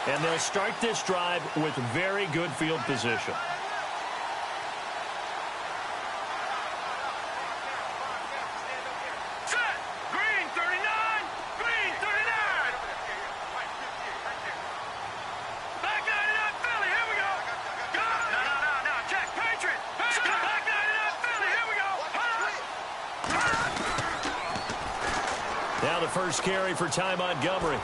And they'll start this drive with very good field position. Now the first carry for Ty Montgomery.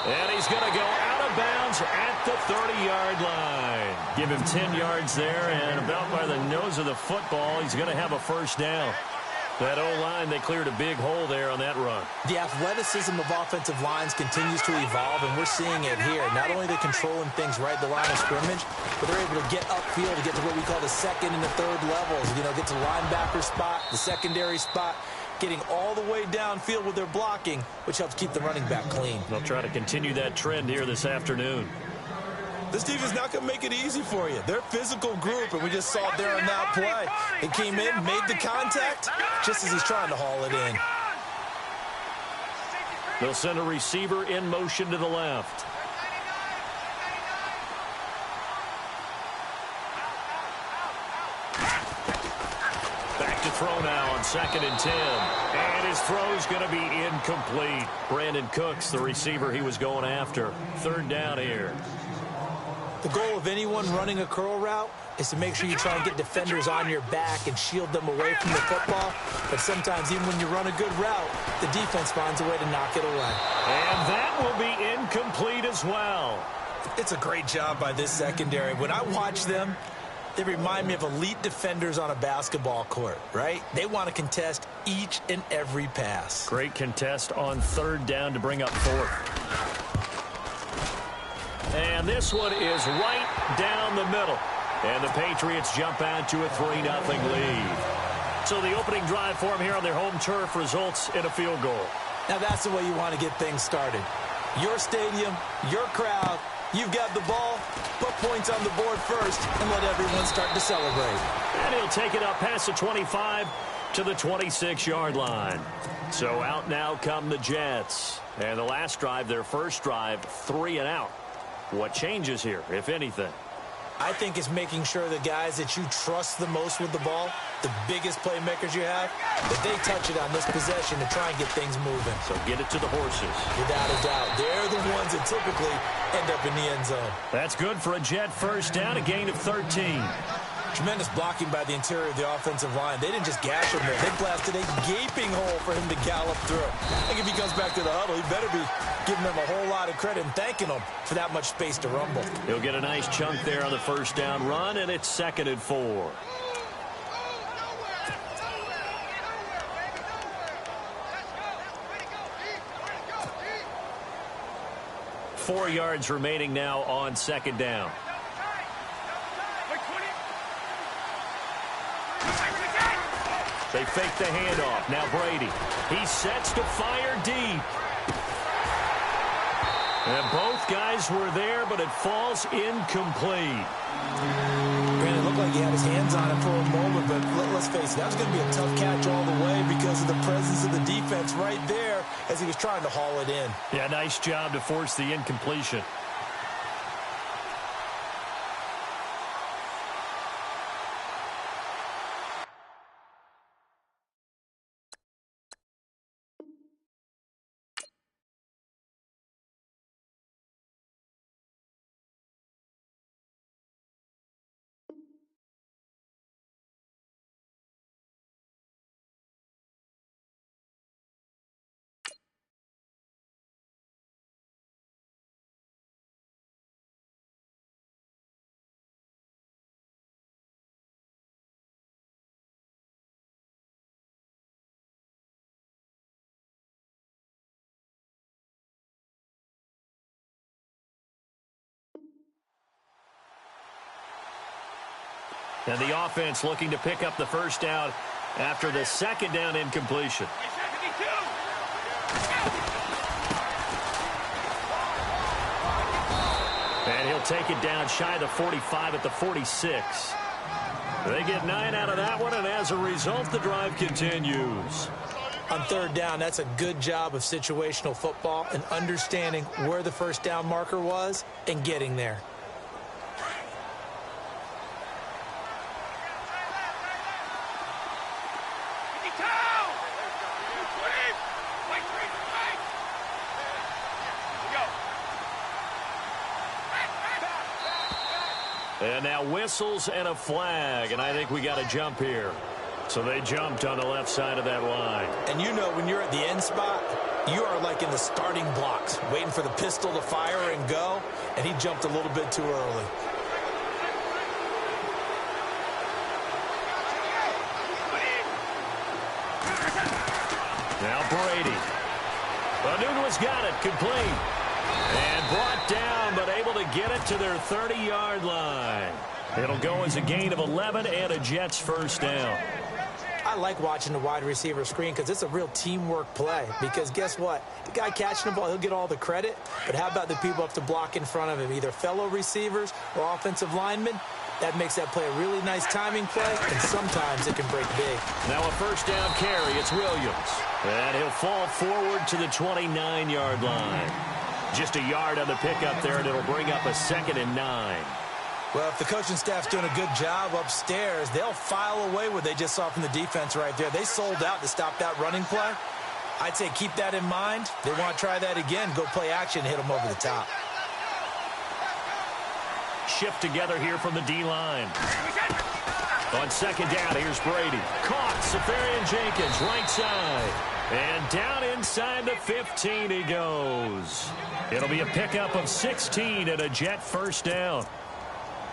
And he's going to go out of bounds at the 30-yard line. Give him 10 yards there, and about by the nose of the football, he's going to have a first down. That O-line, they cleared a big hole there on that run. The athleticism of offensive lines continues to evolve, and we're seeing it here. Not only are they controlling things right at the line of scrimmage, but they're able to get upfield to get to what we call the second and the third levels. You know, get to linebacker spot, the secondary spot, getting all the way downfield with their blocking, which helps keep the running back clean. They'll try to continue that trend here this afternoon. This defense not going to make it easy for you. They're a physical group, and we just saw it there on that play. They came in, made the contact, just as he's trying to haul it in. They'll send a receiver in motion to the left. Back to throw now on 2nd and 10. And his throw's going to be incomplete. Brandon Cooks, the receiver he was going after. 3rd down here. The goal of anyone running a curl route is to make sure you try and get defenders on your back and shield them away from the football. But sometimes even when you run a good route, the defense finds a way to knock it away. And that will be incomplete as well. It's a great job by this secondary. When I watch them, they remind me of elite defenders on a basketball court, right? They want to contest each and every pass. Great contest on 3rd down to bring up 4th. And this one is right down the middle. And the Patriots jump out to a 3-0 lead. So the opening drive for them here on their home turf results in a field goal. Now that's the way you want to get things started. Your stadium, your crowd, you've got the ball, put points on the board first, and let everyone start to celebrate. And he'll take it up past the 25 to the 26-yard line. So out now come the Jets. And the last drive, their first drive, 3 and out. What changes here, if anything? I think it's making sure the guys that you trust the most with the ball, the biggest playmakers you have, that they touch it on this possession to try and get things moving. So get it to the horses. Without a doubt. They're the ones that typically end up in the end zone. That's good for a Jet first down, a gain of 13. Tremendous blocking by the interior of the offensive line. They didn't just gash him there. They blasted a gaping hole for him to gallop through. I think if he comes back to the huddle, he better be giving them a whole lot of credit and thanking them for that much space to rumble. He'll get a nice chunk there on the first down run, and it's 2nd and 4. Four yards remaining now on 2nd down. They fake the handoff. Now Brady. He sets to fire deep. And both guys were there, but it falls incomplete. Granted, it looked like he had his hands on it for a moment, but let's face it, that was going to be a tough catch all the way because of the presence of the defense right there as he was trying to haul it in. Yeah, nice job to force the incompletion. And the offense looking to pick up the first down after the 2nd down incompletion. And he'll take it down shy of the 45 at the 46. They get 9 out of that one, and as a result, the drive continues. On third down, that's a good job of situational football and understanding where the first down marker was and getting there. And now whistles and a flag, and I think we got a jump here. So they jumped on the left side of that line. And you know when you're at the end spot, you are like in the starting blocks, waiting for the pistol to fire and go, and he jumped a little bit too early. Now Brady. Nunez got it, complete. And brought down, but able to get it to their 30-yard line. It'll go as a gain of 11 and a Jets first down. I like watching the wide receiver screen because it's a real teamwork play. Because guess what? The guy catching the ball, he'll get all the credit. But how about the people up to block in front of him, either fellow receivers or offensive linemen? That makes that play a really nice timing play, and sometimes it can break big. Now a first down carry. It's Williams. And he'll fall forward to the 29-yard line. Just a yard on the pickup there, and it'll bring up a 2nd and 9. Well, if the coaching staff's doing a good job upstairs, they'll file away what they just saw from the defense right there. They sold out to stop that running play. I'd say keep that in mind. They want to try that again, go play action, hit them over the top. Shift together here from the D-line. On second down, here's Brady. Caught, Safarian Jenkins, right side. And down inside the 15 he goes. It'll be a pickup of 16 and a Jet first down.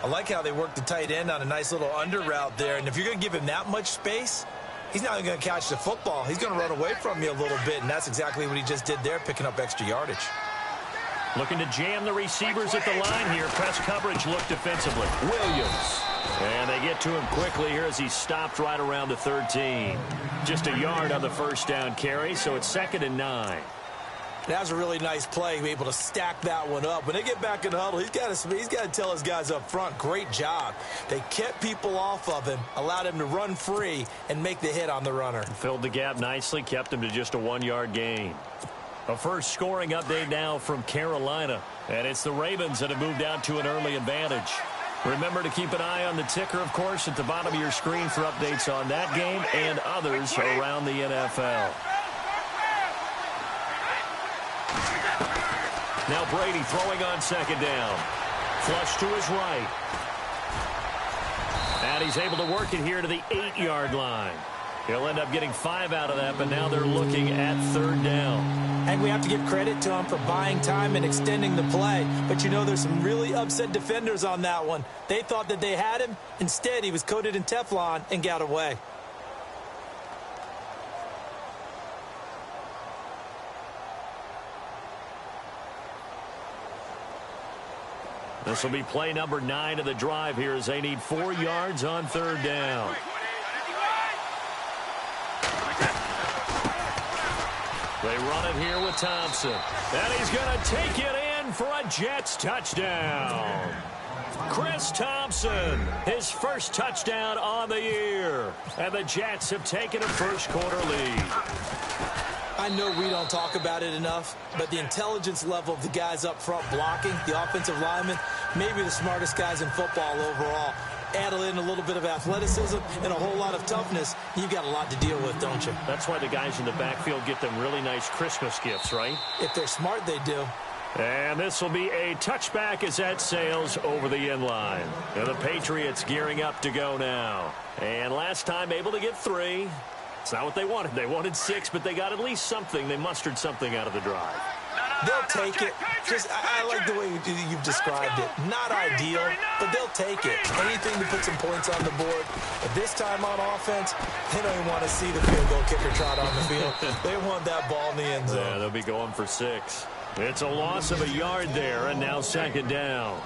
I like how they work the tight end on a nice little under route there. And if you're going to give him that much space, he's not going to catch the football. He's going to run away from you a little bit, and that's exactly what he just did there, picking up extra yardage. Looking to jam the receivers at the line here. Press coverage look defensively. Williams. And they get to him quickly here as he stopped right around the 13. Just a yard on the first down carry, so it's 2nd and 9. That was a really nice play, be able to stack that one up. When they get back in the huddle, he's got to tell his guys up front, great job. They kept people off of him, allowed him to run free, and make the hit on the runner. Filled the gap nicely, kept him to just a 1-yard gain. A first scoring update now from Carolina. And it's the Ravens that have moved out to an early advantage. Remember to keep an eye on the ticker, of course, at the bottom of your screen for updates on that game and others around the NFL. Now Brady throwing on second down. Flush to his right. And he's able to work it here to the 8-yard line. He'll end up getting 5 out of that, but now they're looking at third down. And we have to give credit to him for buying time and extending the play. But you know there's some really upset defenders on that one. They thought that they had him. Instead, he was coated in Teflon and got away. This will be play number 9 of the drive here as they need 4 yards on third down. They run it here with Thompson. And he's going to take it in for a Jets touchdown. Chris Thompson, his first touchdown on the year. And the Jets have taken a first-quarter lead. I know we don't talk about it enough, but the intelligence level of the guys up front blocking, the offensive linemen, maybe the smartest guys in football overall. Add in a little bit of athleticism and a whole lot of toughness, you've got a lot to deal with, don't you? That's why the guys in the backfield get them really nice Christmas gifts, right? If they're smart, they do. And this will be a touchback as that sails over the end line. And the Patriots gearing up to go now. And last time able to get 3. It's not what they wanted. They wanted 6, but they got at least something. They mustered something out of the drive. They'll take it. I like the way you've described it. Not ideal, but they'll take it. Anything to put some points on the board. But this time on offense, they don't even want to see the field goal kicker trot on the field. They want that ball in the end zone. Yeah, they'll be going for 6. It's a loss of a yard there, and now second down.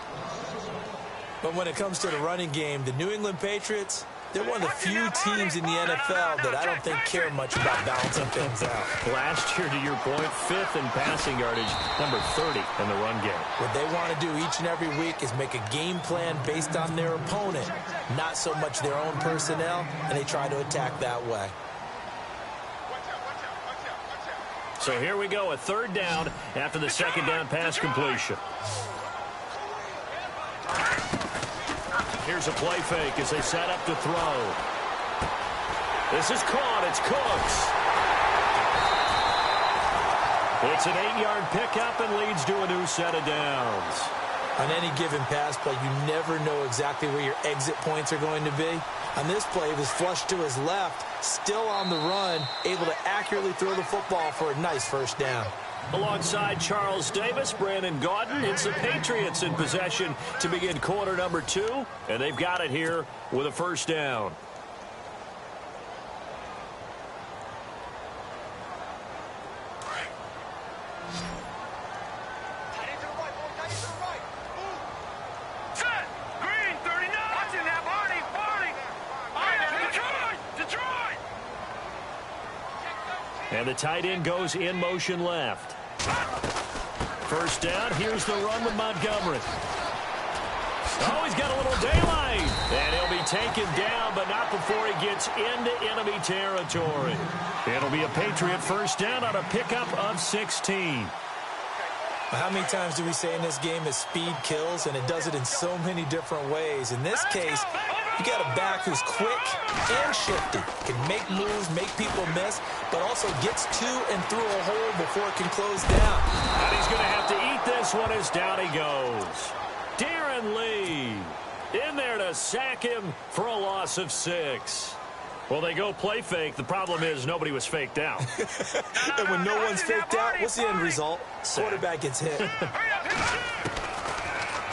But when it comes to the running game, the New England Patriots, they're one of the few teams in the NFL that I don't think care much about balancing things out. Last year, to your point, 5th in passing yardage, number 30 in the run game. What they want to do each and every week is make a game plan based on their opponent, not so much their own personnel, and they try to attack that way. So here we go, a third down after the second down pass completion. Here's a play fake as they set up to throw. This is caught. It's Cooks. It's an 8-yard pickup and leads to a new set of downs. On any given pass play, you never know exactly where your exit points are going to be. On this play, it was flushed to his left, still on the run, able to accurately throw the football for a nice first down. Alongside Charles Davis, Brandon Gaudin, it's the Patriots in possession to begin quarter number 2, and they've got it here with a first down. And the tight end goes in motion left. First down, here's the run with Montgomery. Oh, he's got a little daylight. And he'll be taken down, but not before he gets into enemy territory. It'll be a Patriot first down on a pickup of 16. How many times do we say in this game that speed kills, and it does it in so many different ways? In this case, you got a back who's quick and shifty, can make moves, make people miss, but also gets to and through a hole before it can close down. And he's going to have to eat this one as down he goes. Darren Lee in there to sack him for a loss of 6. Well, they go play fake. The problem is nobody was faked out. And when no one's faked out, what's the end result? Quarterback gets hit.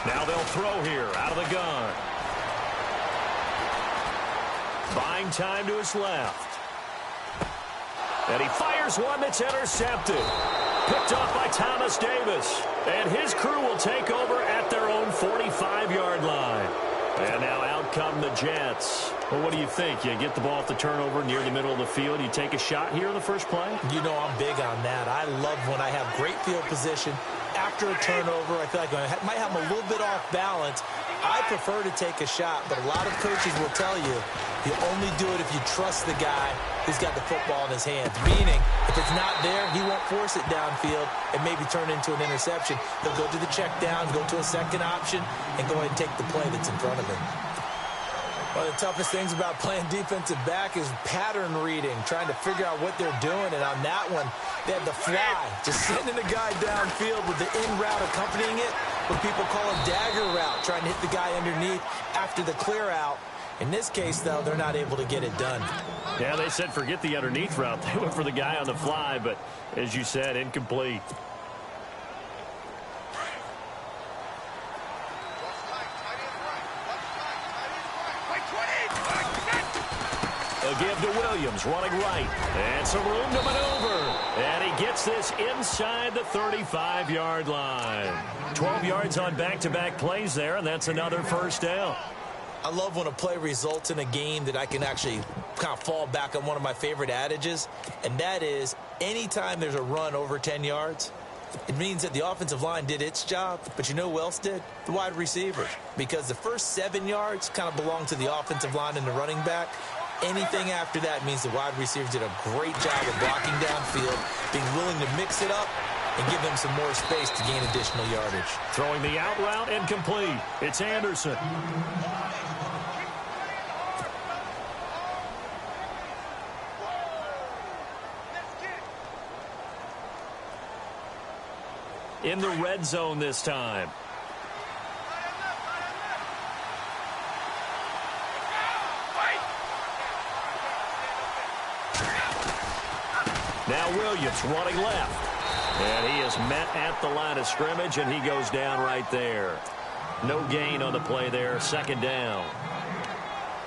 Now they'll throw here out of the gun. Buying time to his left. And he fires one that's intercepted. Picked off by Thomas Davis. And his crew will take over at their own 45-yard line. And now out come the Jets. Well, what do you think? You get the ball off the turnover near the middle of the field. You take a shot here in the first play? You know I'm big on that. I love when I have great field position. After a turnover, I feel like I might have them a little bit off balance. I prefer to take a shot, but a lot of coaches will tell you only do it if you trust the guy who's got the football in his hands. Meaning, if it's not there, he won't force it downfield and maybe turn into an interception. He'll go to the check down, go to a second option, and go ahead and take the play that's in front of him. One of the toughest things about playing defensive back is pattern reading, trying to figure out what they're doing. And on that one, they had the fly, just sending the guy downfield with the in route accompanying it, what people call a dagger route, trying to hit the guy underneath after the clear out. In this case, though, they're not able to get it done. Yeah, they said forget the underneath route. They went for the guy on the fly, but as you said, incomplete. They'll give to Williams, running right. And some room to maneuver. And he gets this inside the 35-yard line. 12 yards on back-to-back plays there, and that's another first down. I love when a play results in a game that I can actually kind of fall back on one of my favorite adages, and that is anytime there's a run over 10 yards, it means that the offensive line did its job, but you know who else did? The wide receivers. Because the first 7 yards kind of belong to the offensive line and the running back. Anything after that means the wide receivers did a great job of blocking downfield, being willing to mix it up, and give them some more space to gain additional yardage. Throwing the out route incomplete. It's Anderson. In the red zone this time. Now Williams running left. And he is met at the line of scrimmage, and he goes down right there. No gain on the play there, second down.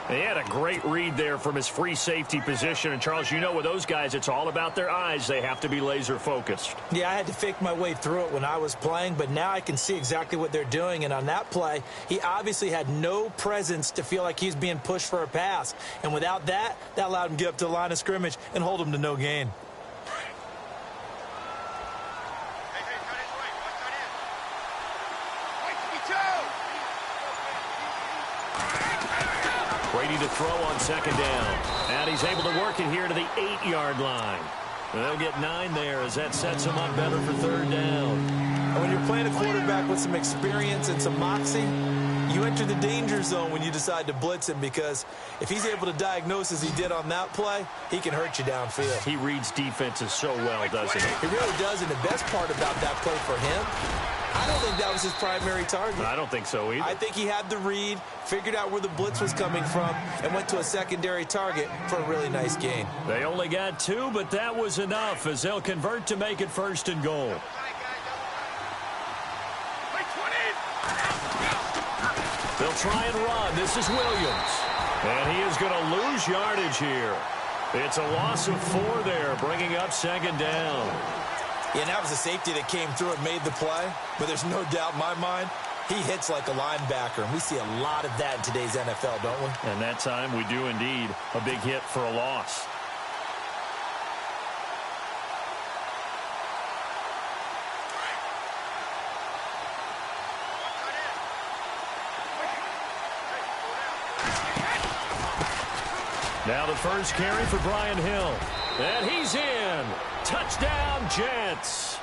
He had a great read there from his free safety position. And, Charles, you know with those guys, it's all about their eyes. They have to be laser-focused. Yeah, I had to fake my way through it when I was playing, but now I can see exactly what they're doing. And on that play, he obviously had no presence to feel like he's being pushed for a pass. And without that, that allowed him to get up to the line of scrimmage and hold him to no gain. Brady to throw on second down. And he's able to work it here to the 8-yard line. They'll get 9 there as that sets them up better for third down. And when you're playing a quarterback with some experience and some moxie, you enter the danger zone when you decide to blitz him, because if he's able to diagnose as he did on that play, he can hurt you downfield. He reads defenses so well, doesn't he? He really does, and the best part about that play for him, I don't think that was his primary target. I don't think so either. I think he had the read, figured out where the blitz was coming from, and went to a secondary target for a really nice gain. They only got 2, but that was enough as they'll convert to make it 1st and goal. They'll try and run. This is Williams. And he is going to lose yardage here. It's a loss of 4 there, bringing up 2nd down. Yeah, and that was a safety that came through and made the play. But there's no doubt in my mind, he hits like a linebacker. And we see a lot of that in today's NFL, don't we? And that time we do indeed. A big hit for a loss. Now the first carry for Brian Hill. And he's in. Touchdown, Jets.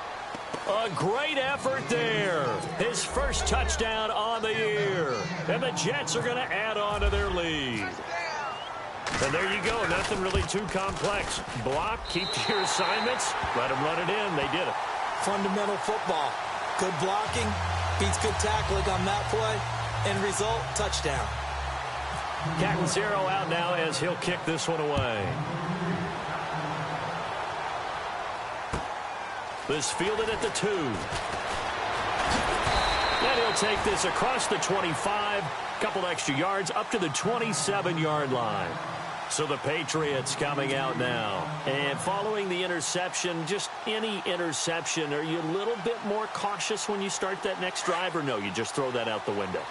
A great effort there. His first touchdown on the year. And the Jets are going to add on to their lead. And there you go. Nothing really too complex. Block, keep to your assignments, let them run it in. They did it. Fundamental football. Good blocking, beats good tackling on that play. End result, touchdown. Catanzaro out now as he'll kick this one away. This fielded at the 2. And he'll take this across the 25. Couple extra yards up to the 27-yard line. So the Patriots coming out now. And following the interception, just any interception, are you a little bit more cautious when you start that next drive, or no, you just throw that out the window?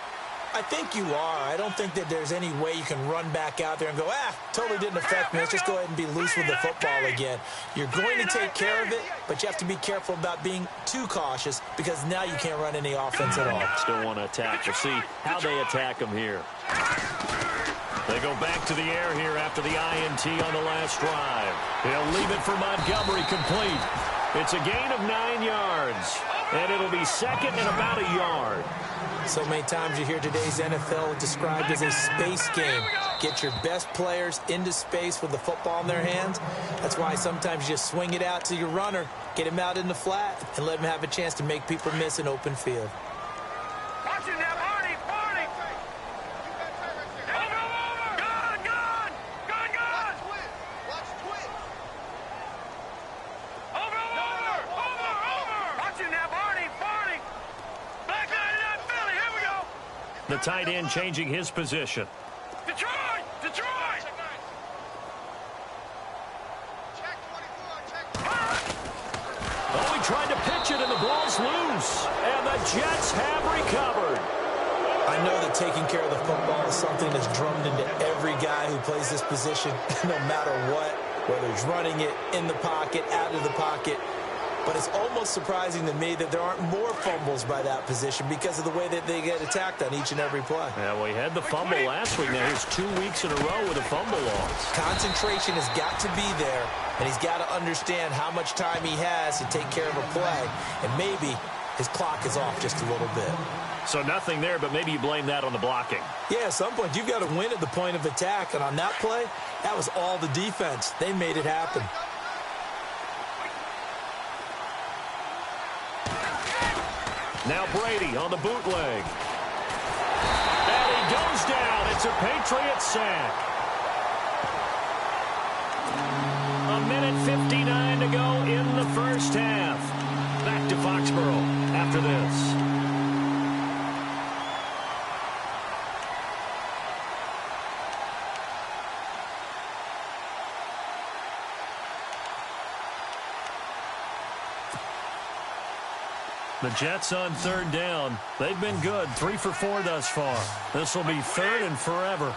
I think you are. I don't think that there's any way you can run back out there and go, totally didn't affect me. Let's just go ahead and be loose with the football again. You're going to take care of it, but you have to be careful about being too cautious, because now you can't run any offense at all. Still want to attack. We'll see how they attack them here. They go back to the air here after the INT on the last drive. He'll leave it for Montgomery, complete. It's a gain of 9 yards, and it'll be 2nd and about a yard. So many times you hear today's NFL described as a space game. Get your best players into space with the football in their hands. That's why sometimes you just swing it out to your runner, get him out in the flat, and let him have a chance to make people miss an open field. The tight end changing his position. Detroit! Oh, he tried to pitch it, and the ball's loose. And the Jets have recovered. I know that taking care of the football is something that's drummed into every guy who plays this position, no matter what, whether he's running it, in the pocket, out of the pocket. But it's almost surprising to me that there aren't more fumbles by that position because of the way that they get attacked on each and every play. Yeah, well, he had the fumble last week. Now he's 2 weeks in a row with a fumble loss. Concentration has got to be there, and he's got to understand how much time he has to take care of a play. And maybe his clock is off just a little bit. So nothing there, but maybe you blame that on the blocking. Yeah, at some point you've got to win at the point of attack. And on that play, that was all the defense. They made it happen. Now Brady on the bootleg. And he goes down. It's a Patriot sack. 1:59 to go in the first half. Back to Foxborough after this. The Jets on 3rd down. They've been good. 3 for 4 thus far. This will be 3rd and forever.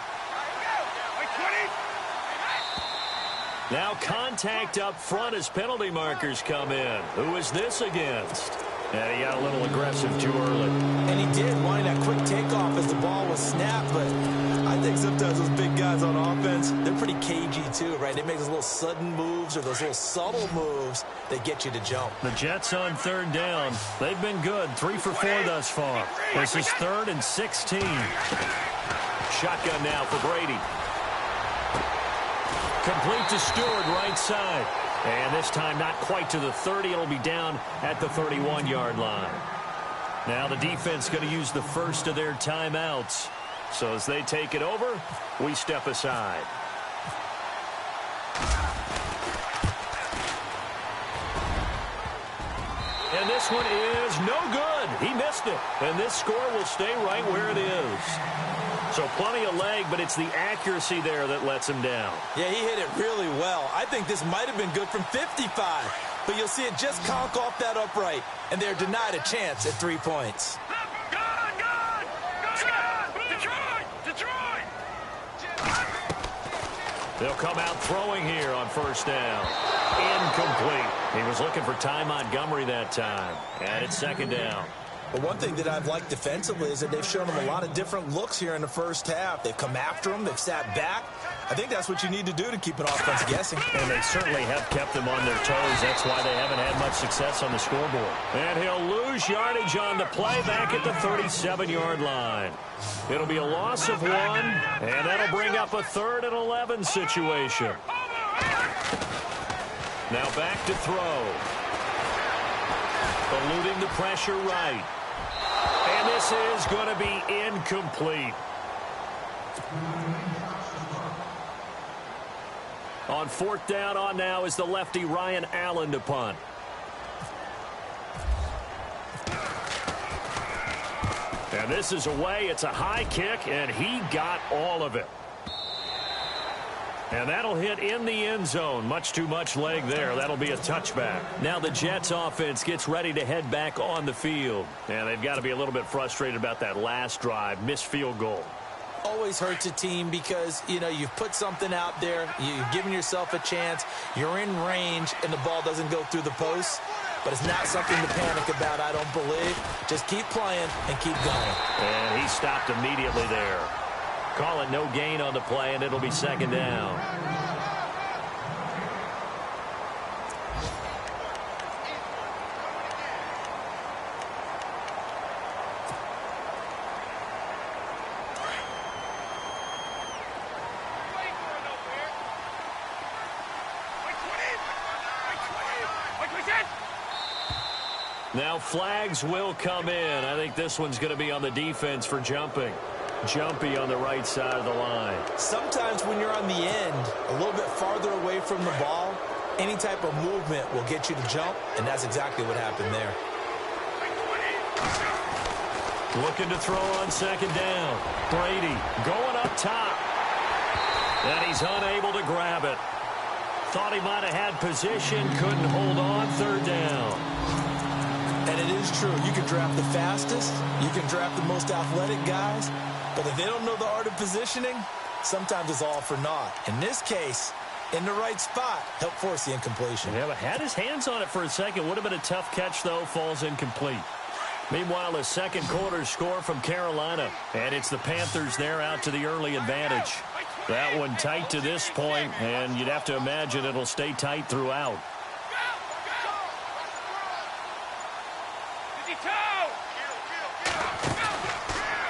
Now contact up front as penalty markers come in. Who is this against? And he got a little aggressive too early. And he did, wanting that quick takeoff as the ball was snapped, but I think sometimes those big guys on offense, they're pretty cagey too, right? They make those little sudden moves or those little subtle moves that get you to jump. The Jets on third down. They've been good, 3 for 4 thus far. This is 3rd and 16. Shotgun now for Brady. Complete to Stewart, right side. And this time not quite to the 30. It'll be down at the 31-yard line. Now the defense going to use the first of their timeouts. So as they take it over, we step aside. And this one is no good. He missed it. And this score will stay right where it is. So plenty of leg, but it's the accuracy there that lets him down. Yeah, he hit it really well. I think this might have been good from 55. But you'll see it just conk off that upright. And they're denied a chance at 3 points. They'll come out throwing here on first down. Incomplete. He was looking for Ty Montgomery that time. And it's second down. But one thing that I've liked defensively is that they've shown him a lot of different looks here in the first half. They've come after him. They've sat back. I think that's what you need to do to keep an offense guessing. And they certainly have kept them on their toes. That's why they haven't had much success on the scoreboard. And he'll lose yardage on the play back at the 37-yard line. It'll be a loss of 1, and that'll bring up a 3rd and 11 situation. Now back to throw. Eluding the pressure right. And this is going to be incomplete. On 4th down on now is the lefty Ryan Allen to punt. And this is away. It's a high kick, and he got all of it. And that'll hit in the end zone. Much too much leg there. That'll be a touchback. Now the Jets offense gets ready to head back on the field. And they've got to be a little bit frustrated about that last drive. Missed field goal. Always hurts a team because, you know, you've put something out there. You've given yourself a chance. You're in range, and the ball doesn't go through the post. But it's not something to panic about, I don't believe. Just keep playing and keep going. And he stopped immediately there. Call it no gain on the play, and it'll be second down. Now flags will come in. I think this one's going to be on the defense for jumping. Jumpy on the right side of the line. Sometimes when you're on the end, a little bit farther away from the ball, any type of movement will get you to jump, and that's exactly what happened there. Looking to throw on second down. Brady going up top. And he's unable to grab it. Thought he might have had position, couldn't hold on, 3rd down. And it is true. You can draft the fastest. You can draft the most athletic guys. But if they don't know the art of positioning, sometimes it's all for naught. In this case, in the right spot, help force the incompletion. Yeah, but had his hands on it for a second. Would have been a tough catch, though. Falls incomplete. Meanwhile, a second quarter score from Carolina. And it's the Panthers there out to the early advantage. That one tight to this point, and you'd have to imagine it'll stay tight throughout.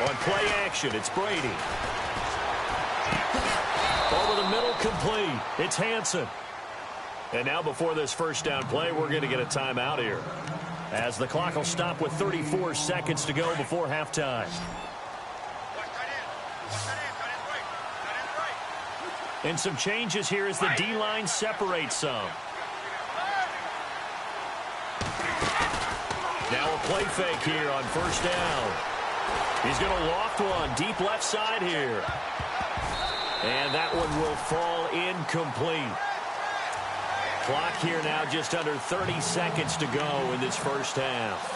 On play action, it's Brady. Over the middle, complete. It's Hansen. And now before this first down play, we're going to get a timeout here, as the clock will stop with 34 seconds to go before halftime. And some changes here as the D-line separates some. Now a play fake here on first down. He's going to loft one deep left side here. And that one will fall incomplete. Clock here now just under 30 seconds to go in this first half.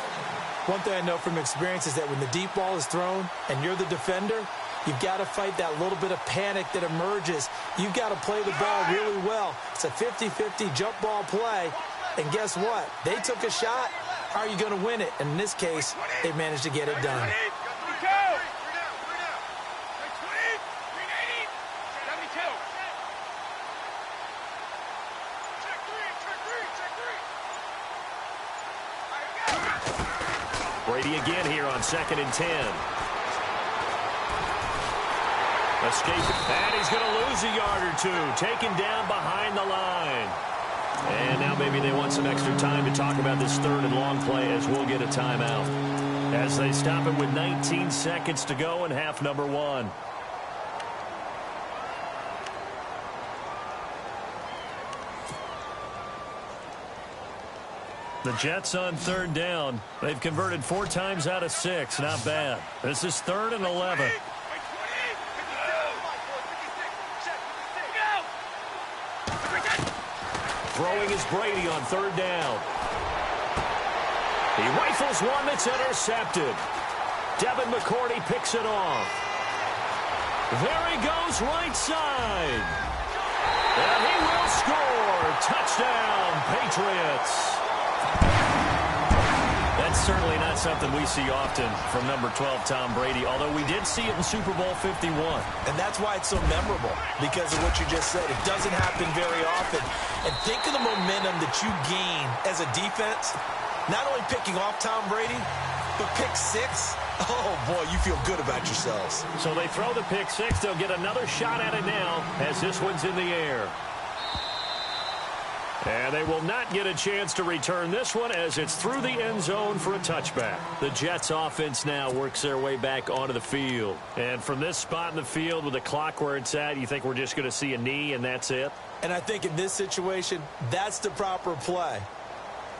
One thing I know from experience is that when the deep ball is thrown and you're the defender, you've got to fight that little bit of panic that emerges. You've got to play the ball really well. It's a 50-50 jump ball play. And guess what? They took a shot, are you going to win it? And in this case, they managed to get it done. Brady again here on 2nd and 10. Escape, and he's going to lose a yard or two, taken down behind the line. And now maybe they want some extra time to talk about this 3rd and long play as we'll get a timeout. As they stop it with 19 seconds to go in half number 1. The Jets on 3rd down. They've converted 4 times out of 6. Not bad. This is 3rd and 11. Throwing is Brady on 3rd down. He rifles one that's intercepted. Devin McCourty picks it off. There he goes right side. And he will score. Touchdown, Patriots. That's certainly not something we see often from number 12, Tom Brady, although we did see it in Super Bowl 51. And that's why it's so memorable, because of what you just said. It doesn't happen very often. And think of the momentum that you gain as a defense, not only picking off Tom Brady, but pick 6. Oh, boy, you feel good about yourselves. So they throw the pick 6. They'll get another shot at it now as this one's in the air. And they will not get a chance to return this one as it's through the end zone for a touchback. The Jets offense now works their way back onto the field. And from this spot in the field with the clock where it's at, you think we're just going to see a knee and that's it? And I think in this situation, that's the proper play.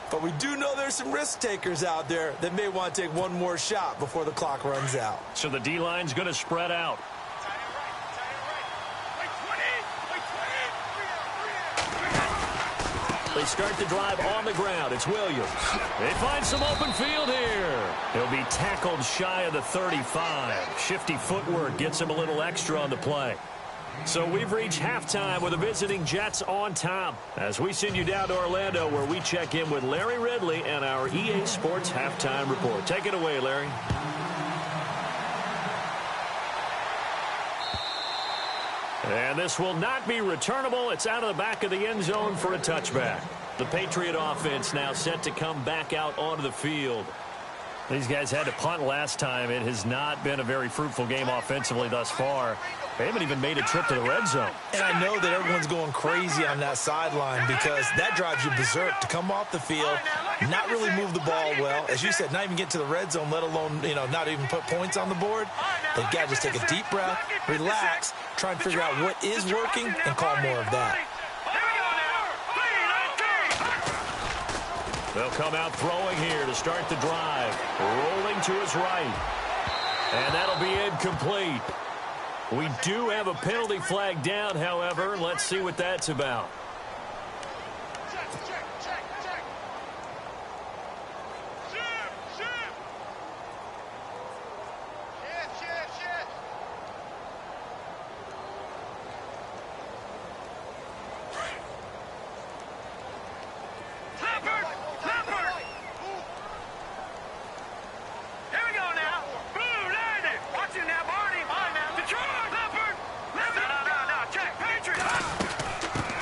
But we do know there's some risk takers out there that may want to take one more shot before the clock runs out. So the D-line's going to spread out. They start the drive on the ground. It's Williams. They find some open field here. He'll be tackled shy of the 35. Shifty footwork gets him a little extra on the play. So we've reached halftime with the visiting Jets on top as we send you down to Orlando where we check in with Larry Ridley and our EA Sports Halftime Report. Take it away, Larry. And this will not be returnable. It's out of the back of the end zone for a touchback. The Patriot offense now set to come back out onto the field. These guys had to punt last time. It has not been a very fruitful game offensively thus far. They haven't even made a trip to the red zone. And I know that everyone's going crazy on that sideline because that drives you berserk to come off the field, not really move the ball well. As you said, not even get to the red zone, let alone, not even put points on the board. They've got to just take a deep breath, relax, try and figure out what is working and call more of that. They'll come out throwing here to start the drive. Rolling to his right. And that'll be incomplete. We do have a penalty flag down, however. Let's see what that's about.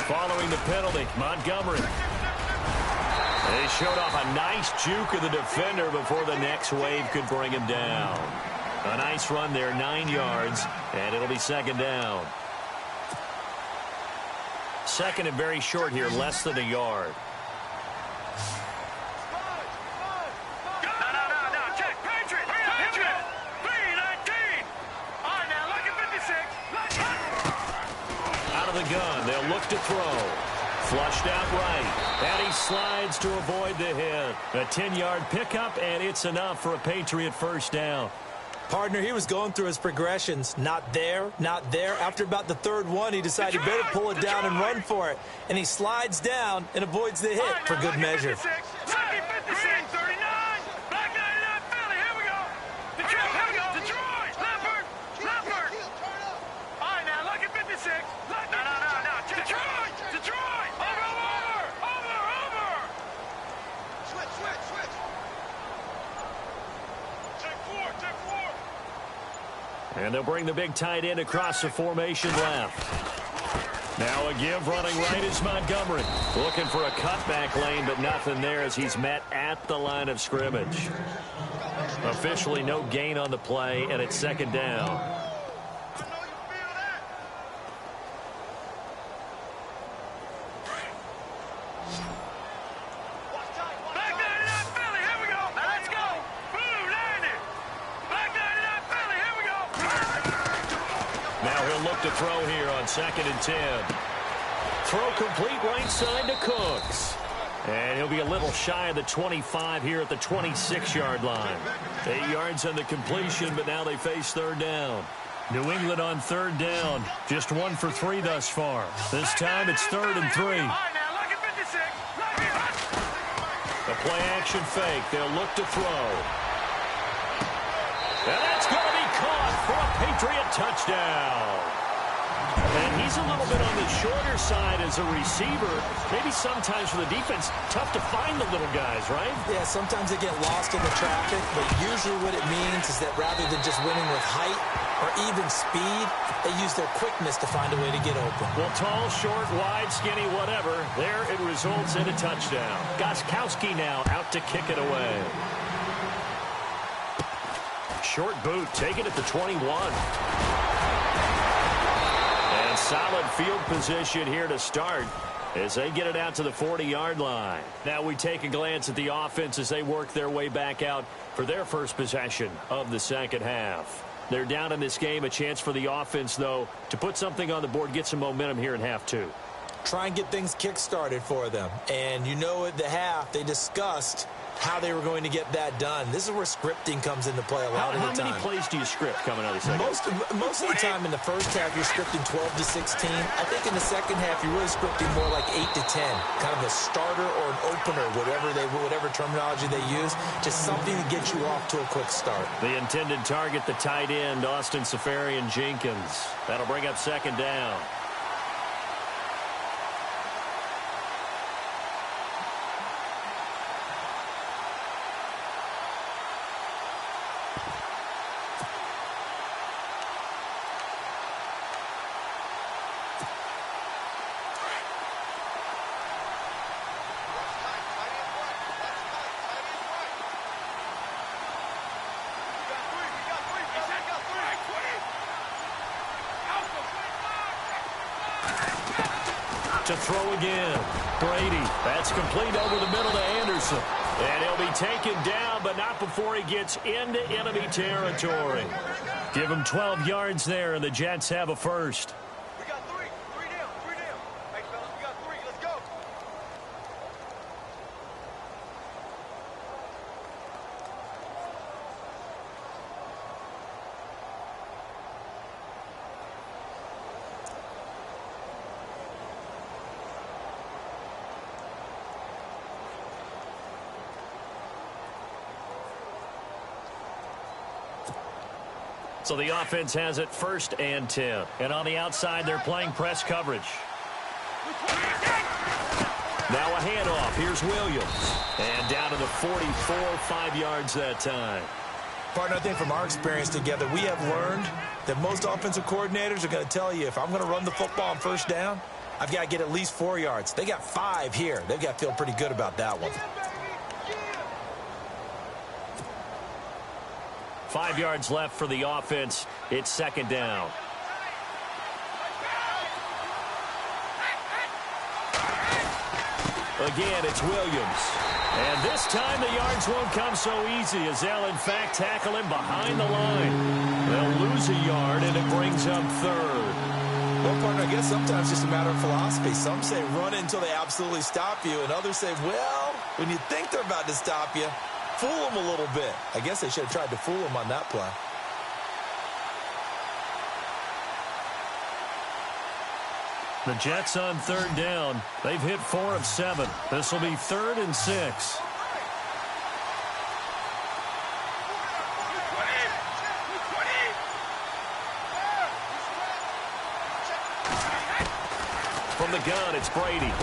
Following the penalty, Montgomery. They showed off a nice juke of the defender before the next wave could bring him down. A nice run there, 9 yards, and it'll be 2nd down. 2nd and very short here, less than a yard. The gun. They'll look to throw. Flushed out right. And he slides to avoid the hit. A 10-yard pickup, and it's enough for a Patriot first down. Partner, he was going through his progressions. Not there, not there. After about the 3rd one, he decided he better pull it down and run for it. And he slides down and avoids the hit for good measure. And they'll bring the big tight end across the formation left. Now a give running right is Montgomery. Looking for a cutback lane, but nothing there as he's met at the line of scrimmage. Officially no gain on the play, and it's second down. To throw here on 2nd and 10. Throw complete right side to Cooks. And he'll be a little shy of the 25 here at the 26-yard line. 8 yards on the completion, but now they face third down. New England on third down. Just 1 for 3 thus far. This time it's 3rd and 3. The play action fake. They'll look to throw. And that's going to be caught for a Patriot touchdown. And he's a little bit on the shorter side as a receiver. Maybe sometimes for the defense, tough to find the little guys, right? Yeah, sometimes they get lost in the traffic, but usually what it means is that rather than just winning with height or even speed, they use their quickness to find a way to get open. Well, tall, short, wide, skinny, whatever, there it results in a touchdown. Gostkowski now out to kick it away. Short boot, taken at the 21. And solid field position here to start as they get it out to the 40-yard line. Now we take a glance at the offense as they work their way back out for their first possession of the second half. They're down in this game. A chance for the offense, though, to put something on the board, get some momentum here in half two. Try and get things kick-started for them. And you know at the half, they discussed how they were going to get that done. This is where scripting comes into play a lot of the time. How many plays do you script coming out of the second? Most of the time in the first half, you're scripting 12 to 16. I think in the second half, you're really scripting more like 8 to 10. Kind of a starter or an opener, whatever terminology they use. Just something to get you off to a quick start. The intended target, the tight end, Austin Seferian-Jenkins. That'll bring up second down. To throw again. Brady. That's complete over the middle to Anderson. And he'll be taken down, but not before he gets into enemy territory. Give him 12 yards there, and the Jets have a first. We got three. 3 down. 3 down. Hey, fellas, we got 3. Let's go. So the offense has it 1st and 10. And on the outside, they're playing press coverage. Now a handoff. Here's Williams. And down to the 44, 5 yards that time. Partner, I think from our experience together, we have learned that most offensive coordinators are going to tell you, if I'm going to run the football on 1st down, I've got to get at least 4 yards. They got 5 here. They've got to feel pretty good about that one. 5 yards left for the offense. It's second down. Again, it's Williams. And this time the yards won't come so easy as they'll, in fact, tackle him behind the line. They'll lose a yard, and it brings up 3rd. Well, partner, I guess sometimes it's just a matter of philosophy. Some say run it until they absolutely stop you, and others say, well, when you think they're about to stop you, fool them a little bit. I guess they should have tried to fool him on that play. The Jets on 3rd down. They've hit 4 of 7. This will be 3rd and 6. From the gun, it's Brady.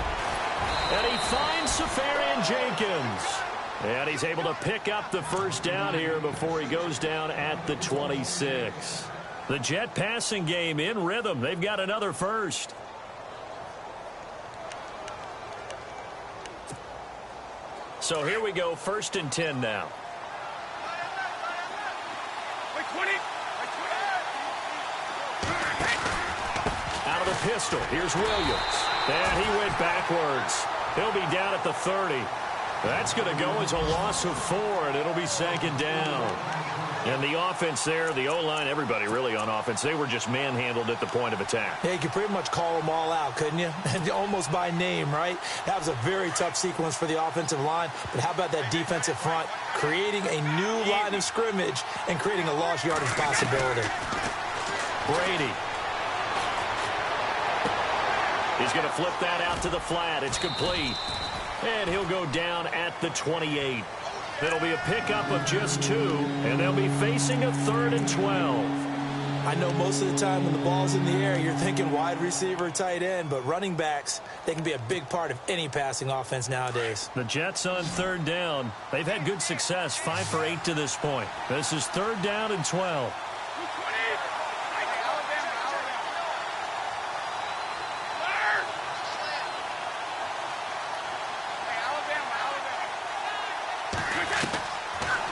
And he finds Seferian-Jenkins. And he's able to pick up the first down here before he goes down at the 26. The Jet passing game in rhythm. They've got another first. So here we go, 1st and 10 now. Out of the pistol, here's Williams. And he went backwards. He'll be down at the 30. That's going to go as a loss of 4, and it'll be 2nd down. And the offense there, the O-line, everybody really on offense, they were just manhandled at the point of attack. Yeah, you could pretty much call them all out, couldn't you? Almost by name, right? That was a very tough sequence for the offensive line. But how about that defensive front creating a new line of scrimmage and creating a lost yardage possibility? Brady. He's going to flip that out to the flat. It's complete. And he'll go down at the 28. It'll be a pickup of just 2, and they'll be facing a 3rd and 12. I know most of the time when the ball's in the air, you're thinking wide receiver, tight end, but running backs, they can be a big part of any passing offense nowadays. The Jets on 3rd down. They've had good success, 5 for 8 to this point. This is 3rd down and 12.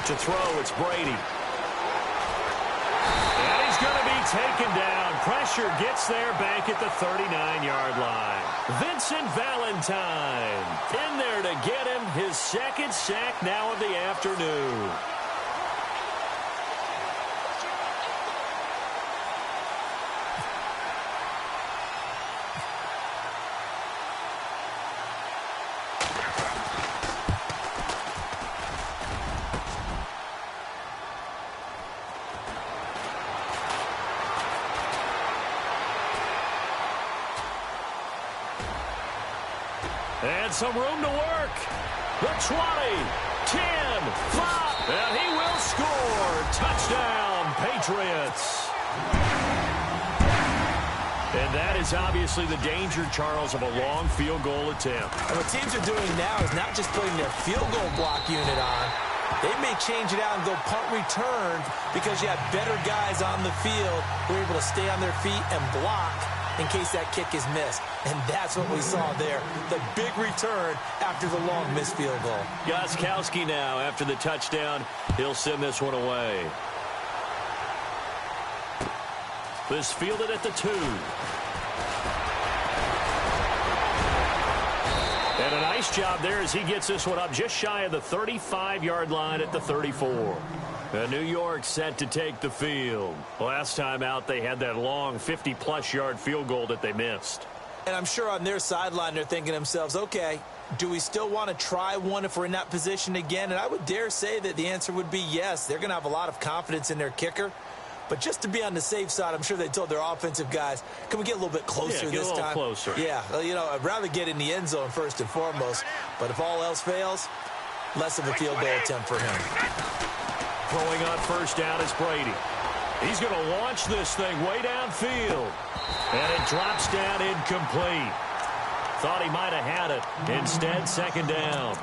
To throw, it's Brady. And he's going to be taken down. Pressure gets there back at the 39-yard line. Vincent Valentine in there to get him his 2nd sack now of the afternoon. And some room to work. The 20, 10, 5, and he will score. Touchdown, Patriots. And that is obviously the danger, Charles, of a long field goal attempt. And what teams are doing now is not just putting their field goal block unit on. They may change it out and go punt return because you have better guys on the field who are able to stay on their feet and block in case that kick is missed. And that's what we saw there, the big return after the long missed field goal. Gostkowski now, after the touchdown, he'll send this one away. This fielded at the 2. And a nice job there as he gets this one up just shy of the 35-yard line at the 34. And New York set to take the field. Last time out, they had that long 50-plus yard field goal that they missed. And I'm sure on their sideline, they're thinking to themselves, okay, do we still want to try one if we're in that position again? And I would dare say that the answer would be yes. They're going to have a lot of confidence in their kicker. But just to be on the safe side, I'm sure they told their offensive guys, can we get a little bit closer this time? Closer. Yeah, well, you know, I'd rather get in the end zone first and foremost. But if all else fails, less of a field goal attempt for him. Throwing on first down is Brady. He's going to launch this thing way downfield. And it drops down incomplete. Thought he might have had it. Instead, 2nd down.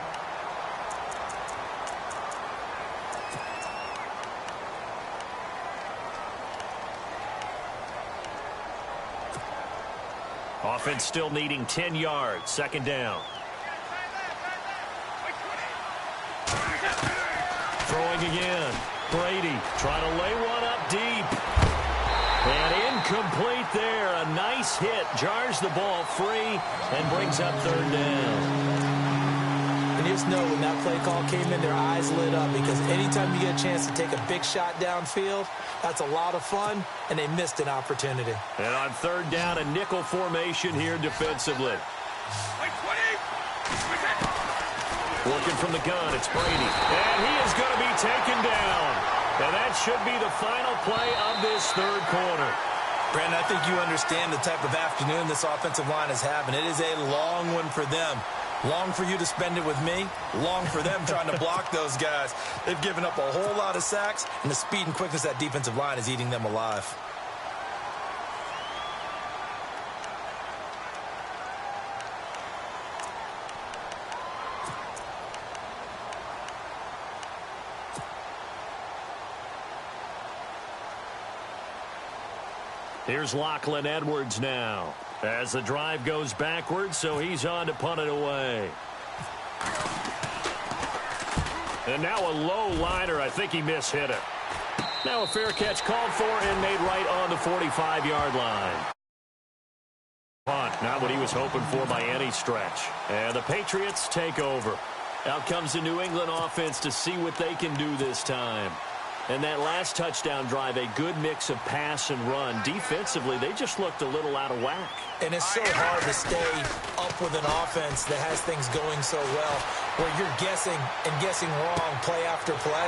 Offense still needing 10 yards. 2nd down. Throwing again. Brady trying to lay one up deep. And incomplete there. A nice hit. Jars the ball free and brings up 3rd down. And you just know when that play call came in, their eyes lit up because anytime you get a chance to take a big shot downfield, that's a lot of fun, and they missed an opportunity. And on 3rd down, a nickel formation here defensively. Working from the gun, it's Brady. And he is going to be taken down. And that should be the final play of this 3rd quarter. Brandon, I think you understand the type of afternoon this offensive line is having. It is a long one for them. Long for you to spend it with me. Long for them trying to block those guys. They've given up a whole lot of sacks, and the speed and quickness of that defensive line is eating them alive. Here's Lachlan Edwards now. As the drive goes backwards, so he's on to punt it away. And now a low liner. I think he mishit it. Now a fair catch called for and made right on the 45-yard line. Punt, not what he was hoping for by any stretch. And the Patriots take over. Out comes the New England offense to see what they can do this time. And that last touchdown drive, a good mix of pass and run. Defensively, they just looked a little out of whack. And it's so hard to stay up with an offense that has things going so well, where you're guessing and guessing wrong play after play.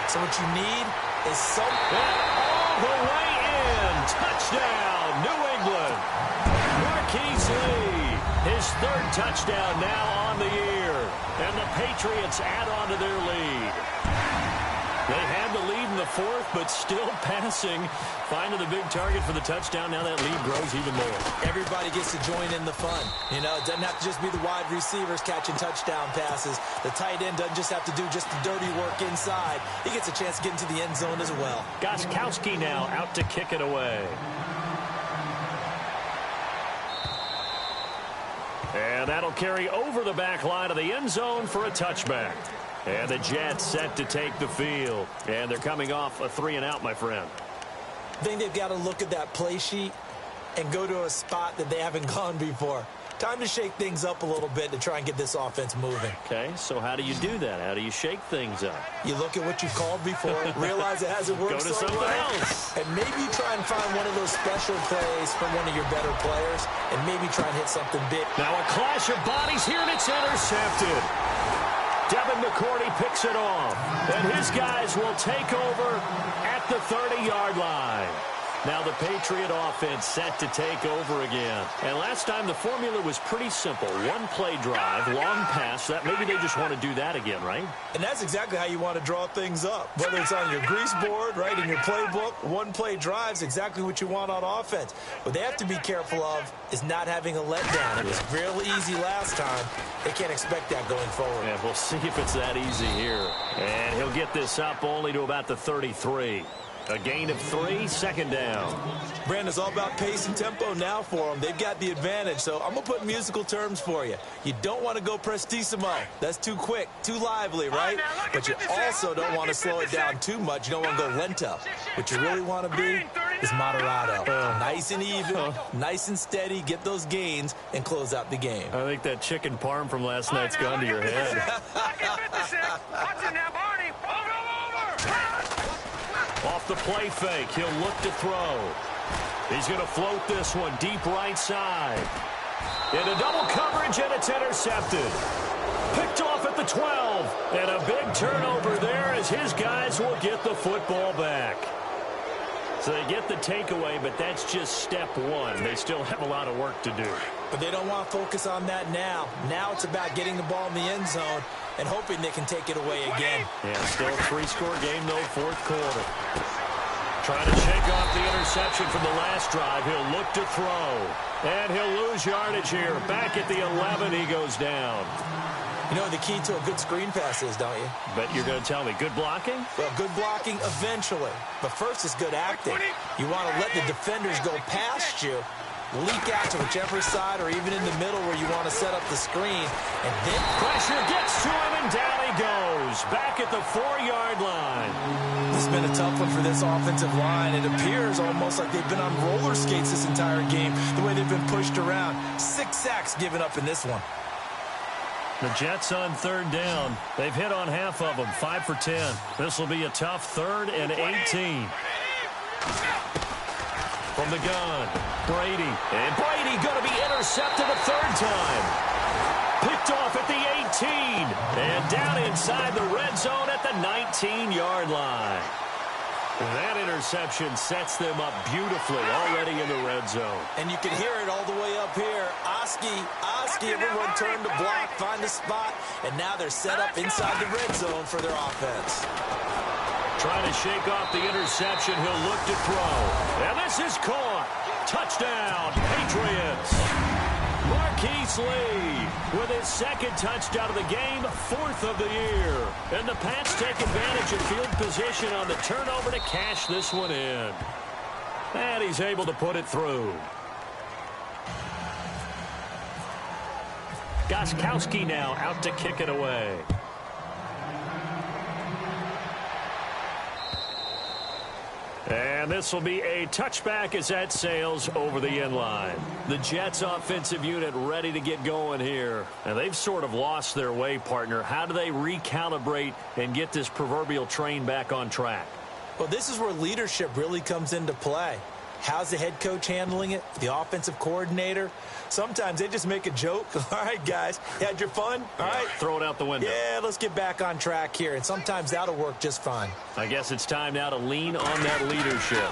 So what you need is something. All the way in. Touchdown, New England. Marquise Lee, his third touchdown now on the year. And the Patriots add on to their lead. They had the lead in the fourth, but still passing. Finding the big target for the touchdown. Now that lead grows even more. Everybody gets to join in the fun. You know, it doesn't have to just be the wide receivers catching touchdown passes. The tight end doesn't just have to do just the dirty work inside. He gets a chance to get into the end zone as well. Gostkowski now out to kick it away. And that'll carry over the back line of the end zone for a touchback. And the Jets set to take the field. And they're coming off a 3-and-out, my friend. I think they've got to look at that play sheet and go to a spot that they haven't gone before. Time to shake things up a little bit to try and get this offense moving. Okay, so how do you do that? How do you shake things up? You look at what you've called before, realize it hasn't worked Go to so someone well, else. and maybe try and find one of those special plays from one of your better players, and maybe try and hit something big. Now a clash of bodies here, and it's intercepted. Devin McCourty picks it off, and his guys will take over at the 30-yard line. Now the Patriot offense set to take over again. And last time the formula was pretty simple. One play drive, long pass. That maybe they just want to do that again, right? And that's exactly how you want to draw things up. Whether it's on your grease board, right, in your playbook, one play drives exactly what you want on offense. What they have to be careful of is not having a letdown. It was real easy last time. They can't expect that going forward. Yeah, we'll see if it's that easy here. And he'll get this up only to about the 33. A gain of 3, second down. Brandon, it's all about pace and tempo now for them. They've got the advantage, so I'm going to put musical terms for you. You don't want to go prestissimo. That's too quick, too lively, right? But you also don't want to slow it down too much. You don't want to go lento. What you really want to be is moderato. Nice and even, nice and steady, get those gains, and close out the game. I think that chicken parm from last night's gone to your head. Off the play fake, he'll look to throw. He's going to float this one deep right side. Into double coverage, and it's intercepted. Picked off at the 12. And a big turnover there as his guys will get the football back. So they get the takeaway, but that's just step one. They still have a lot of work to do. But they don't want to focus on that now. Now it's about getting the ball in the end zone and hoping they can take it away again. Yeah, still a 3-score game, though, fourth quarter. Trying to shake off the interception from the last drive. He'll look to throw. And he'll lose yardage here. Back at the 11, he goes down. You know what the key to a good screen pass is, don't you? But you're going to tell me, good blocking? Well, good blocking eventually. But first is good acting. You want to let the defenders go past you, leak out to whichever side or even in the middle where you want to set up the screen. And then pressure gets to him, and down he goes. Back at the 4-yard line. This has been a tough one for this offensive line. It appears almost like they've been on roller skates this entire game, the way they've been pushed around. 6 sacks given up in this one. The Jets on third down. They've hit on half of them, 5 for 10. This will be a tough 3rd and 18. From the gun, Brady. And Brady going to be intercepted a 3rd time. Picked off at the 18. And down inside the red zone at the 19-yard line. That interception sets them up beautifully already in the red zone. And you can hear it all the way up here. Oski, everyone turned to block, find a spot, and now they're set up inside the red zone for their offense. Trying to shake off the interception, he'll look to throw. And this is caught. Touchdown, Patriots. Marquise Lee with his 2nd touchdown of the game, 4th of the year. And the Pats take advantage of field position on the turnover to cash this one in. And he's able to put it through. Gostkowski now out to kick it away. And this will be a touchback as that sails over the end line. The Jets offensive unit ready to get going here. And they've sort of lost their way, partner. How do they recalibrate and get this proverbial train back on track? Well, this is where leadership really comes into play. How's the head coach handling it? The offensive coordinator? Sometimes they just make a joke. All right, guys, you had your fun? All right. Throw it out the window. Yeah, let's get back on track here. And sometimes that'll work just fine. I guess it's time now to lean on that leadership.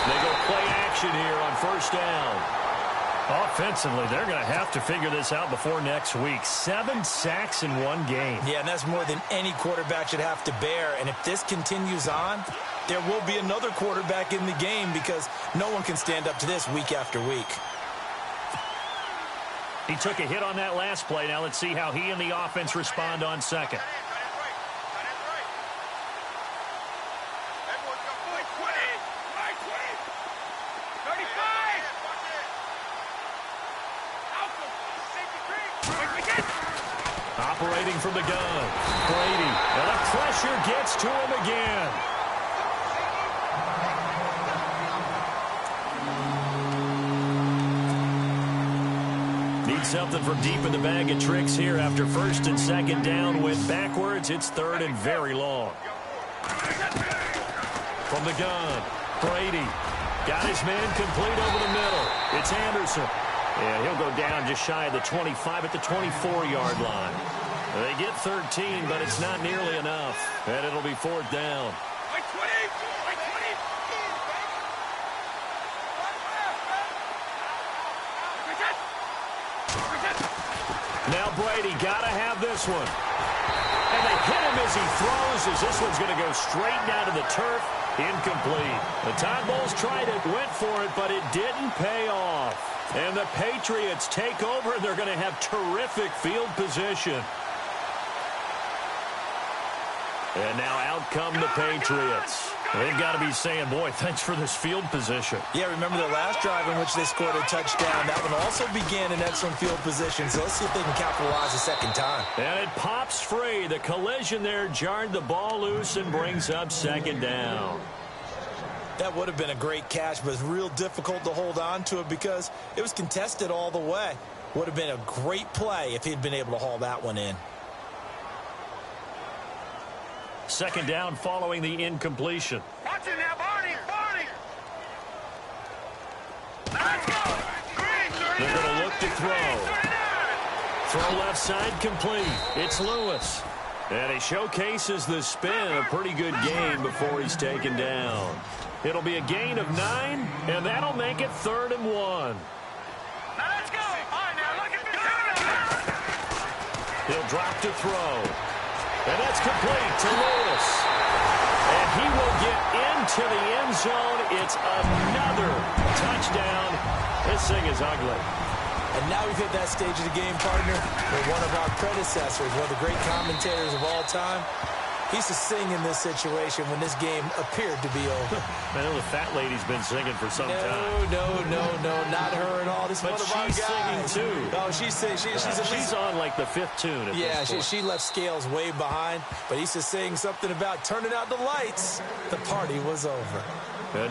They go play action here on first down. Offensively, they're going to have to figure this out before next week. 7 sacks in one game. Yeah, and that's more than any quarterback should have to bear. And if this continues on, there will be another quarterback in the game because no one can stand up to this week after week. He took a hit on that last play. Now let's see how he and the offense respond on second. Operating from the gun, Brady, and the pressure gets to him again. Need something from deep in the bag of tricks here after first and second down. Went backwards. It's third and very long. From the gun, Brady got his man complete over the middle. It's Anderson. Yeah, he'll go down just shy of the 25 at the 24-yard line. They get 13, but it's not nearly enough. And it'll be fourth down. Now Brady got to have this one. And they hit him as he throws, as this one's going to go straight down to the turf. Incomplete. The Tide Bulls tried it, went for it, but it didn't pay off. And the Patriots take over, and they're going to have terrific field position. And now out come the Patriots. They've got to be saying, boy, thanks for this field position. Yeah, remember the last drive in which they scored a touchdown. That one also began in excellent field position, so let's see if they can capitalize a second time. And it pops free. The collision there jarred the ball loose and brings up second down. That would have been a great catch, but it's real difficult to hold on to it because it was contested all the way. Would have been a great play if he'd been able to haul that one in. Second down following the incompletion. Watch it now, Barney! Barney! Let's go! They're going to look to throw. Throw left side complete. It's Lewis. And he showcases the spin. A pretty good game before he's taken down. It'll be a gain of 9, and that'll make it 3rd and 1. Now let's go! All right, now look at this. He'll drop to throw. And that's complete to Lewis. And he will get into the end zone. It's another touchdown. This thing is ugly. And now we've hit that stage of the game, partner, where one of our predecessors, one of the great commentators of all time, he used to sing in this situation when this game appeared to be over. I know the fat lady's been singing for some time. No, not her at all. This is But one of our she's guys. singing, too. Oh, she's at least She's on like the 5th tune at yeah, this point. she left Scales way behind, but he used to sing something about turning out the lights. The party was over.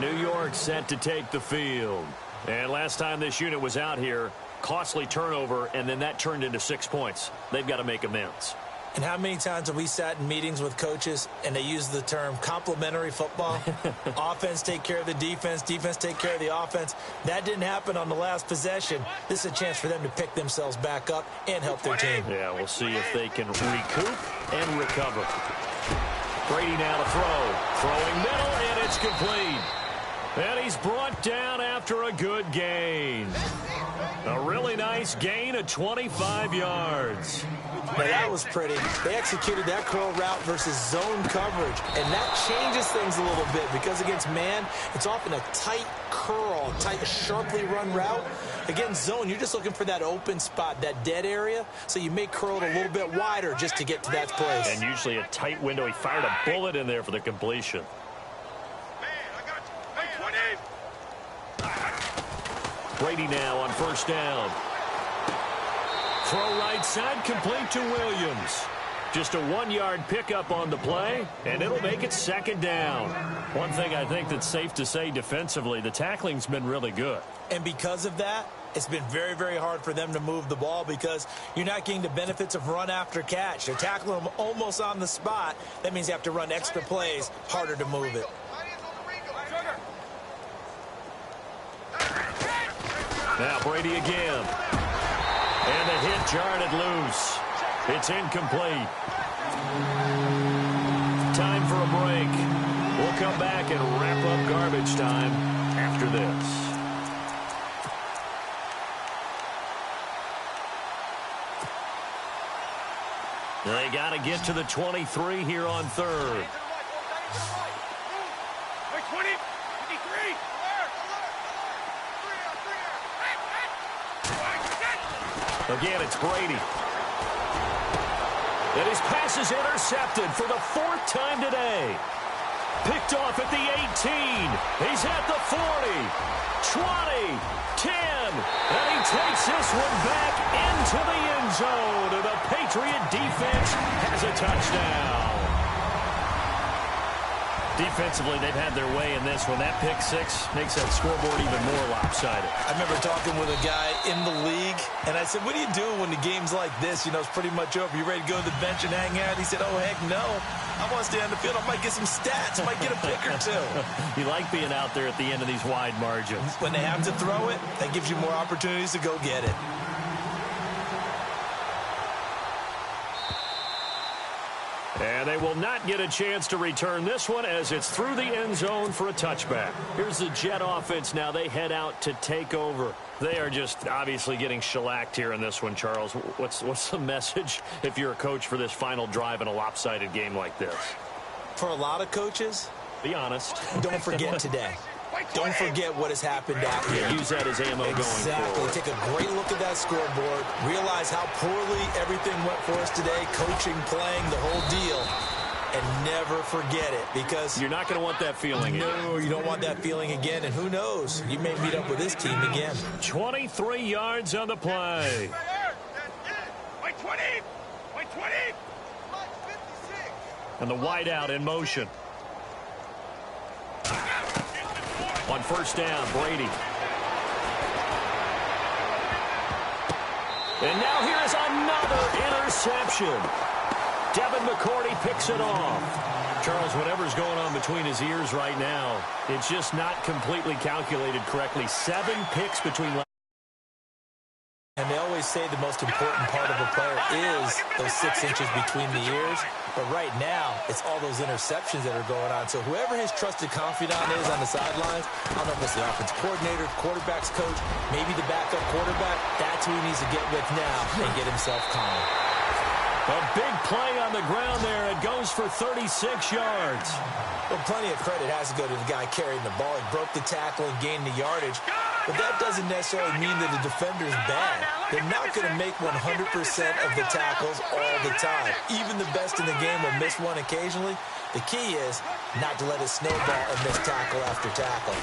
New York set to take the field. And last time this unit was out here, costly turnover, and then that turned into 6 points. They've got to make amends. And how many times have we sat in meetings with coaches and they use the term complementary football? Offense take care of the defense, defense take care of the offense. That didn't happen on the last possession. This is a chance for them to pick themselves back up and help their team. Yeah, we'll see if they can recoup and recover. Brady now to throw. Throwing middle, and it's complete. And he's brought down after a good gain. A really nice gain of 25 yards. Now, that was pretty. They executed that curl route versus zone coverage, and that changes things a little bit because against man, it's often a tight curl, tight, sharply run route. Against zone, you're just looking for that open spot, that dead area, so you may curl it a little bit wider just to get to that place. And usually a tight window. He fired a bullet in there for the completion. Man, I got you. Hey, 20. Brady now on first down. Throw right side, complete to Williams. Just a 1-yard pickup on the play, and it'll make it second down. One thing I think that's safe to say defensively, the tackling's been really good. And because of that, it's been very, very hard for them to move the ball because you're not getting the benefits of run after catch. They're tackling them almost on the spot. That means you have to run extra plays, harder to move it. Now Brady again. And the hit jarred it loose. It's incomplete. Time for a break. We'll come back and wrap up garbage time after this. They got to get to the 23 here on third. Again, it's Brady. And his pass is intercepted for the 4th time today. Picked off at the 18. He's at the 40, 20, 10. And he takes this one back into the end zone. And the Patriot defense has a touchdown. Defensively, they've had their way in this one. That pick six makes that scoreboard even more lopsided. I remember talking with a guy in the league, and I said, what do you do when the game's like this? You know, it's pretty much over. You ready to go to the bench and hang out? He said, oh, heck no. I want to stay on the field. I might get some stats. I might get a pick or two. You like being out there at the end of these wide margins. When they have to throw it, that gives you more opportunities to go get it. And they will not get a chance to return this one as it's through the end zone for a touchback. Here's the Jet offense now. They head out to take over. They are just obviously getting shellacked here in this one, Charles. What's the message if you're a coach for this final drive in a lopsided game like this? For a lot of coaches, be honest. Don't forget today. Don't forget what has happened out here. Use that as ammo going forward. Take a great look at that scoreboard. Realize how poorly everything went for us today. Coaching, playing, the whole deal. And never forget it because... You're not going to want that feeling again. No, you don't want that feeling again. And who knows? You may meet up with this team again. 23 yards on the play. Wait, 20! Wait, 20! And the wideout in motion. On first down, Brady. And now here's another interception. Devin McCourty picks it off. Charles, whatever's going on between his ears right now, it's just not completely calculated correctly. 7 picks between... And they always say the most important part of a player is those 6 inches between the ears. But right now, it's all those interceptions that are going on. So whoever his trusted confidant is on the sidelines, I don't know if it's the offense coordinator, quarterback's coach, maybe the backup quarterback, that's who he needs to get with now and get himself calm. A big play on the ground there. It goes for 36 yards. Well, plenty of credit has to go to the guy carrying the ball. He broke the tackle and gained the yardage. But that doesn't necessarily mean that the defender's bad. They're not going to make 100% of the tackles all the time. Even the best in the game will miss one occasionally. The key is not to let it snowball and miss tackle after tackle.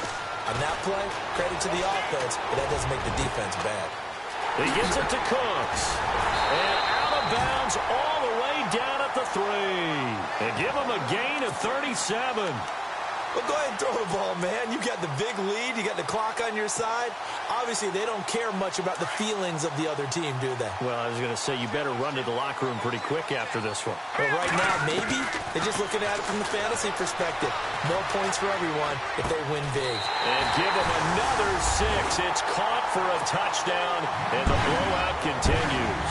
On that play, credit to the offense, but that doesn't make the defense bad. He gets it to Cooks. And out of bounds all the way down at the 3. And give him a gain of 37. Well, go ahead and throw the ball, man. You got the big lead. You got the clock on your side. Obviously, they don't care much about the feelings of the other team, do they? Well, I was going to say, you better run to the locker room pretty quick after this one. Well, right now, maybe. They're just looking at it from the fantasy perspective. More points for everyone if they win big. And give them another 6. It's caught for a touchdown, and the blowout continues.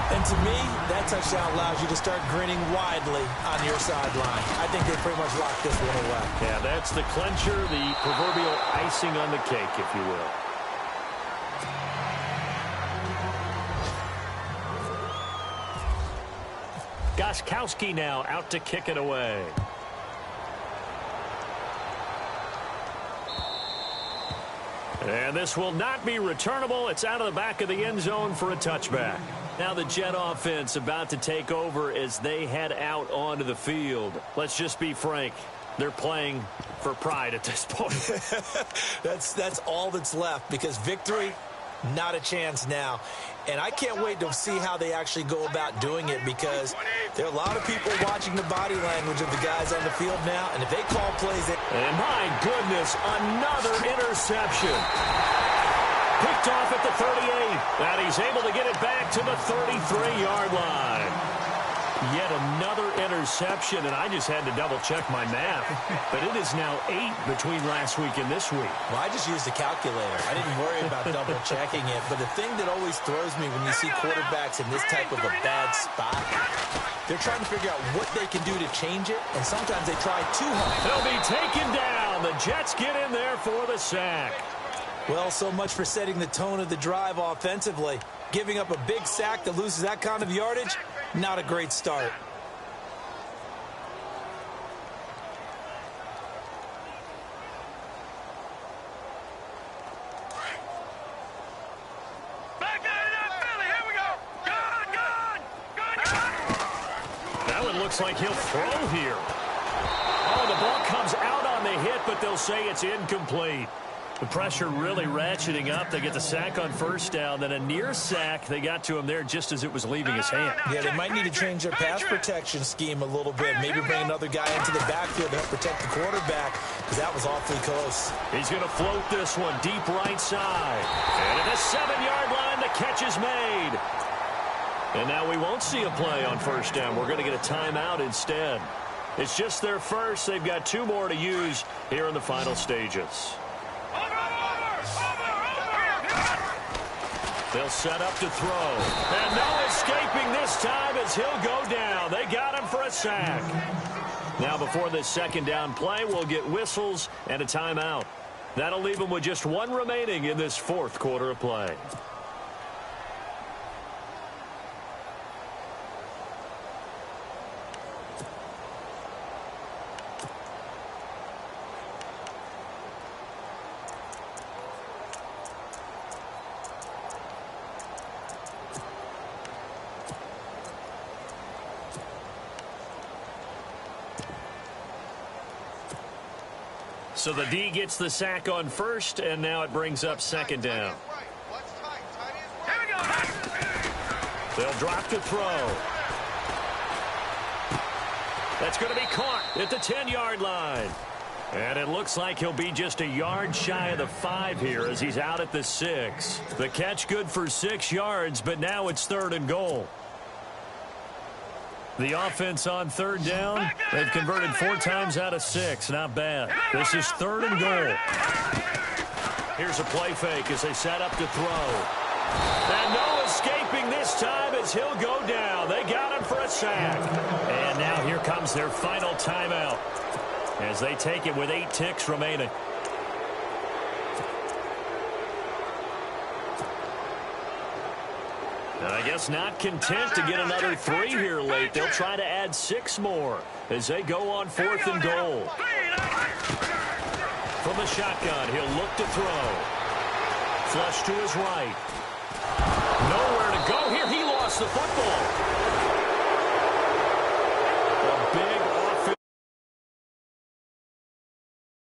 And to me, that touchdown allows you to start grinning widely on your sideline. I think they pretty much locked this one away. Yeah, that's the clincher, the proverbial icing on the cake, if you will. Gostkowski now out to kick it away. And this will not be returnable. It's out of the back of the end zone for a touchback. Now the Jet offense about to take over as they head out onto the field. Let's just be frank. They're playing for pride at this point. That's all that's left, because victory, not a chance now. And I can't wait to see how they actually go about doing it, because there are a lot of people watching the body language of the guys on the field now, and if they call plays... And my goodness, another interception. Picked off at the 38, and he's able to get it back to the 33-yard line. Yet another interception, and I just had to double-check my math. But it is now 8 between last week and this week. Well, I just used a calculator. I didn't worry about double-checking it. But the thing that always throws me when you see quarterbacks in this type of a bad spot, they're trying to figure out what they can do to change it, and sometimes they try too hard. They'll be taken down. The Jets get in there for the sack. Well, so much for setting the tone of the drive offensively. Giving up a big sack that loses that kind of yardage, not a great start. Back out of that Philly. Here we go. Good. That one looks like he'll throw here. Oh, the ball comes out on the hit, but they'll say it's incomplete. The pressure really ratcheting up. They get the sack on first down, then a near sack. They got to him there just as it was leaving his hand. Yeah, they might need to change their pass protection scheme a little bit. Maybe bring another guy into the backfield to help protect the quarterback, because that was awfully close. He's going to float this one deep right side. And at the 7-yard line, the catch is made. And now we won't see a play on first down. We're going to get a timeout instead. It's just their first. They've got 2 more to use here in the final stages. They'll set up to throw. And no escaping this time as he'll go down. They got him for a sack. Now before this second down play, we'll get whistles and a timeout. That'll leave them with just 1 remaining in this 4th quarter of play. So the D gets the sack on first, and now it brings up second down. They'll drop to throw. That's going to be caught at the 10-yard line. And it looks like he'll be just a yard shy of the 5 here as he's out at the 6. The catch good for 6 yards, but now it's 3rd and goal. The offense on 3rd down, they've converted 4 times out of 6. Not bad. This is 3rd and goal. Here's a play fake as they set up to throw. And no escaping this time as he'll go down. They got him for a sack. And now here comes their final timeout as they take it with 8 ticks remaining. And I guess not content to get another 3 here late. They'll try to add 6 more as they go on 4th and goal. From the shotgun, he'll look to throw. Flush to his right. Nowhere to go here. He lost the football.